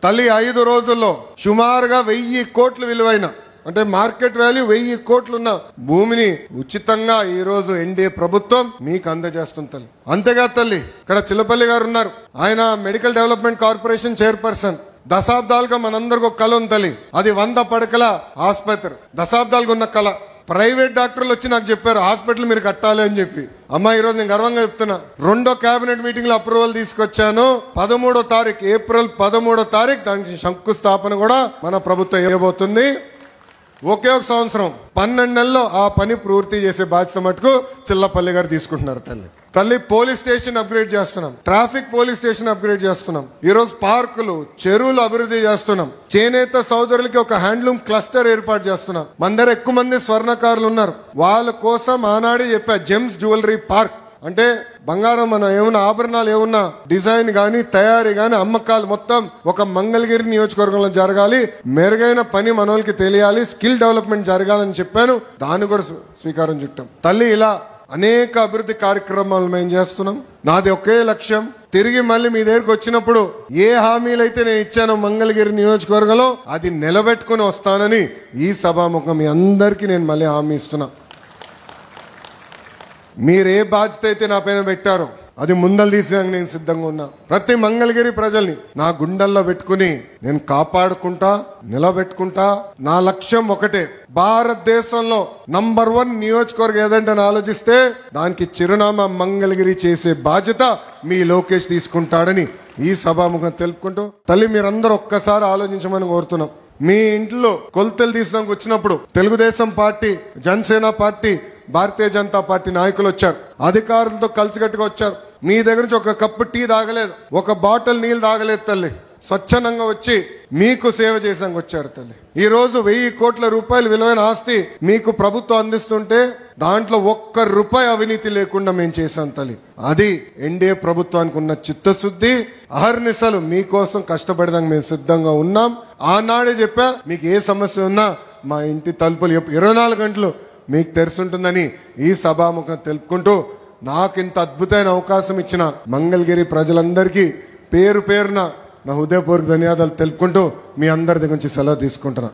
తల్లి 5 రోజుల్లో సుమారుగా 1000 కోట్ల విలువైన అంటే మార్కెట్ వాల్యూ 1000 కోట్లున్న భూమిని ఉచితంగా ఈ రోజు ఎన్డీఏ ప్రభుత్వం మీకు అందజేస్తుంది తల్లి. అంతేగా తల్లి, ఇక్కడ చిల్లపల్లి గారు ఉన్నారు, ఆయన మెడికల్ డెవలప్మెంట్ కార్పొరేషన్ చైర్పర్సన్. దశాబ్దాలుగా మనందరికి ఒక కళ ఉంది తల్లి, అది 100 పడకల ఆసుపత్రి. దశాబ్దాలుగా ఉన్న కళ. ప్రైవేట్ డాక్టర్లు వచ్చి నాకు చెప్పారు హాస్పిటల్ మీరు కట్టాలి అని చెప్పి. అమ్మా ఈ రోజు నేను గర్వంగా చెప్తున్నా, 2వ కేబినెట్ మీటింగ్ లో అప్రూవల్ తీసుకొచ్చాను. 13వ తారీఖు ఏప్రిల్ 13వ తారీఖు దానికి శంకుస్థాపన కూడా మన ప్రభుత్వం చేయబోతుంది. ఒకే ఒక సంవత్సరం 12 నెలల్లో ఆ పని పూర్తి చేసే బాధ్యత మటుకు చిల్లపల్లి గారు తీసుకుంటున్నారు. తల్లి పోలీస్ స్టేషన్ అప్గ్రేడ్ చేస్తున్నాం, ట్రాఫిక్ పోలీస్ స్టేషన్ అప్గ్రేడ్ చేస్తున్నాం, ఈ రోజు పార్కులు చెరువులు అభివృద్ధి చేస్తున్నాం, చేనేత సోదరులకి ఒక హ్యాండ్లూమ్ క్లస్టర్ ఏర్పాటు చేస్తున్నాం. మన దగ్గర ఎక్కువ మంది స్వర్ణకారులు ఉన్నారు, వాళ్ళ కోసం ఆనాడే చెప్పా జెమ్స్ జ్యువెలరీ పార్క్. అంటే బంగారం మన ఏమన్నా ఆభరణాలు ఏమన్నా డిజైన్ గాని తయారీ గాని అమ్మకాలు మొత్తం ఒక మంగళగిరి నియోజకవర్గంలో జరగాలి, మెరుగైన పని మనోళ్ళకి తెలియాలి, స్కిల్ డెవలప్మెంట్ జరగాలని చెప్పాను. దాన్ని కూడా స్వీకారం చుట్టాం. తల్లి ఇలా అనేక అభివృద్ధి కార్యక్రమాలు మేము చేస్తున్నాం. నాది ఒకే లక్ష్యం, తిరిగి మళ్ళీ మీ దగ్గరికి వచ్చినప్పుడు ఏ హామీలైతే నేను ఇచ్చానో మంగళగిరి నియోజకవర్గంలో అది నిలబెట్టుకుని వస్తానని ఈ సభాముఖం మీ అందరికీ నేను మళ్ళీ హామీ ఇస్తున్నా. మీరు ఏ బాధ్యత అయితే నా పైన పెట్టారో అది ముందలు తీసేందుకు నేను సిద్ధంగా ఉన్నా. ప్రతి మంగళగిరి ప్రజల్ని నా గుండెల్లో పెట్టుకుని నేను కాపాడుకుంటా, నిలబెట్టుకుంటా. నా లక్ష్యం ఒకటే, భారతదేశంలో నంబర్ 1 నియోజకవర్గం ఏదంటే ఆలోచిస్తే దానికి చిరునామా మంగళగిరి చేసే బాధ్యత మీ లోకేష్ తీసుకుంటాడని ఈ సభాముఖం తెలుపుకుంటూ, తల్లి మీరందరూ ఒక్కసారి ఆలోచించమని కోరుతున్నాం. మీ ఇంట్లో కొలతలు తీసినాక వచ్చినప్పుడు Telugu Desam party, Janasena party, Bharatiya Janata party నాయకులు వచ్చారు, అధికారులతో కలిసికట్టుగా వచ్చారు. మీ దగ్గర నుంచి ఒక కప్పు టీ తాగలేదు, ఒక బాటిల్ నీళ్ళు తాగలేదు తల్లి. స్వచ్ఛందంగా వచ్చి మీకు సేవ చేసాక వచ్చారు తల్లి. ఈ రోజు 1000 కోట్ల రూపాయలు విలువైన ఆస్తి మీకు ప్రభుత్వం అందిస్తుంటే దాంట్లో ఒక్క రూపాయి అవినీతి లేకుండా మేము చేశాం తల్లి. అది ఎన్డీఏ ప్రభుత్వానికి ఉన్న చిత్తశుద్ధి. అహర్నిశలు మీకోసం కష్టపడడానికి మేము సిద్ధంగా ఉన్నాం. ఆనాడే చెప్పా, మీకు ఏ సమస్య ఉన్నా మా ఇంటి తలుపులు 24 గంటలు మీకు తెరుచుంటుందని ఈ సభాముఖం తెలుపుకుంటూ, నాకు ఇంత అద్భుతమైన అవకాశం ఇచ్చిన మంగళగిరి ప్రజలందరికీ పేరు పేరున నా హృదయపూర్వక ధన్యవాదాలు తెలుపుకుంటూ మీ అందరి దగ్గర నుంచి సెలవు తీసుకుంటున్నా.